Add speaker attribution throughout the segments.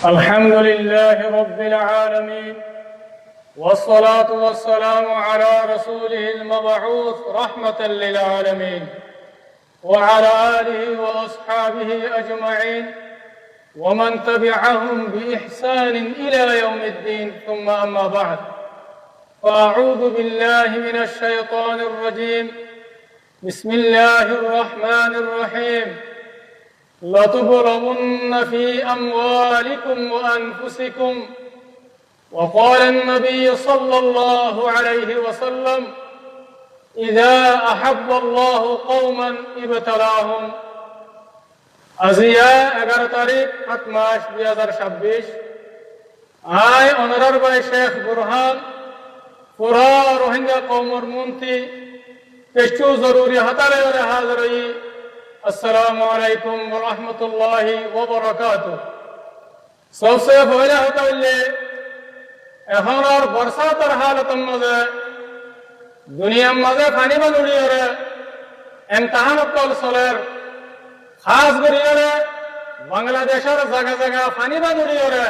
Speaker 1: الحمد لله رب العالمين، والصلاة والسلام على رسوله المبعوث رحمة للعالمين، وعلى آله وأصحابه أجمعين، ومن تبعهم بإحسان إلى يوم الدين. ثم أما بعد، فأعوذ بالله من الشيطان الرجيم. بسم الله الرحمن الرحيم. لتبلغن في أموالكم وأنفسكم. وقال النبي صلى الله عليه وسلم: إذا أحب الله قوما ابتلاهم. আজিয়া 11 তারিখ 7 মাস 2026 আই অনারার ভাই শেখ বুরহান পুরা রোহিঙ্গা কওমর মন্ত্রী কিছু জরুরি হাতারে হাজরই। আসসালামু আলাইকুম ওয়া রাহমাতুল্লাহি ওয়া বারাকাতুহু। सबसे पहले होता है এখন আর বর্ষাতের হালতের মাঝে দুনিয়ার মাঝে পানি বানুড়ি ওরে এমতাহান কল চলের খাস করিয়ে বাংলাদেশের জায়গা জায়গা পানি বানুড়ি ওরে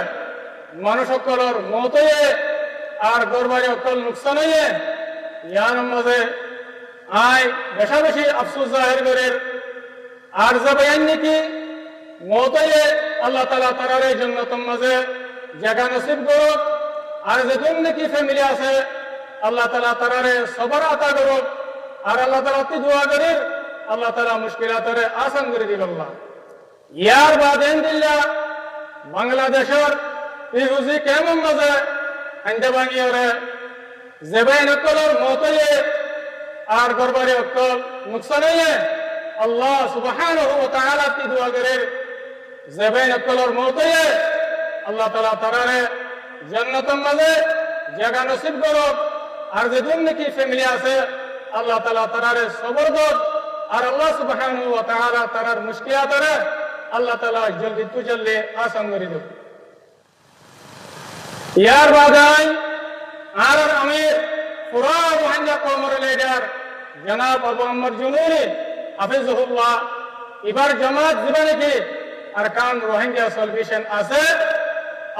Speaker 1: মানুষ সকলের মত হয়ে আর গরবারি অকল নুকসান হয়ে ইয়ার মাঝে আয় বেশা বেশি আফসোস জাহির করে আর যে বয়ান নাকি মত হয়ে আল্লাহ তাআলা তারার জান্নাতের মাঝে জায়গা নসিব করুক। আর যেদিন নাকি ফ্যামিলি আছে আল্লাহ তাআলা তারারে সবর আতা করুক। আর আল্লাহ তাআলা তি দোয়া করি আল্লাহ তাআলা মুশকিলাতরে আসান করে দিল। আল্লাহ ইয়ার বাদেন দিল্লা বাংলাদেশের পিরুজি কেমন মাঝে আন্দে বাঙিয়রে জেবাইন অকলর মতয়ে আর গরবারি অকল নুকসান হয়ে আল্লাহ সুবহানাহু ওয়া তাআলা তি দোয়া করে জেবাইন অকলর মতয়ে আল্লাহ তাআলা তারারে জান্নাতের মাঝে জায়গা নসিব করুক। আর যেদিন নাকি ফ্যামিলি আছে আল্লাহ তাআলা তারারে সবর করুক। আর আল্লাহ সুবহানাহু ওয়া তাআলা তারার মুশকিলাতরে আল্লাহ তাআলা জলদি তু জলদি আসান করে দেব। ইয়ার বাদাই আর আমির পুরা রোহিঙ্গা কওমের লিডার জনাব আবু আম্মর জুনুরি হাফিজুহুল্লাহ এবার জামাত জীবনে কি আরকান রোহিঙ্গা সলিউশন আছে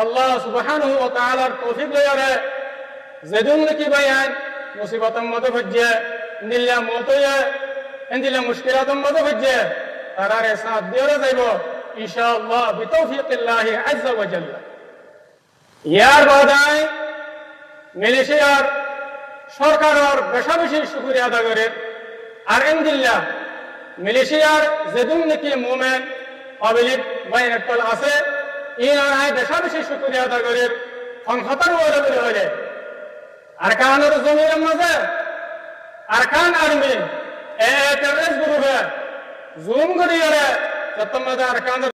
Speaker 1: আল্লাহ সুবহানাহু ওয়া তাআলার তৌফিক লয়ারে যেদিন নাকি বায়ান মুসিবতের মধ্যে ভজ্জে নিল্লা মতয়ে ইনদিলা মুশকিলাতের মধ্যে ভজ্জে তারারে সাথ দিয়ে যাইব ইনশাআল্লাহ বিতৌফিকিল্লাহ আযজা ওয়া জাল্লা। ইয়ার বাদাই মালয়েশিয়ার সরকারের বেশা বেশি শুকরিয়া আদা করে। আর ইনদিল্লা মালয়েশিয়ার যেদিন নাকি মুমিন পাবলিক বাইনাতল আছে ইনারাই বেশা বেশি শুকরিয়া আদা করে সংহতার ওরে হলে আরকানের জমির মাঝে আরকান আর্মি এ টেররিস্ট গ্রুপে জুম করিয়ে যত মাঝে আরকানের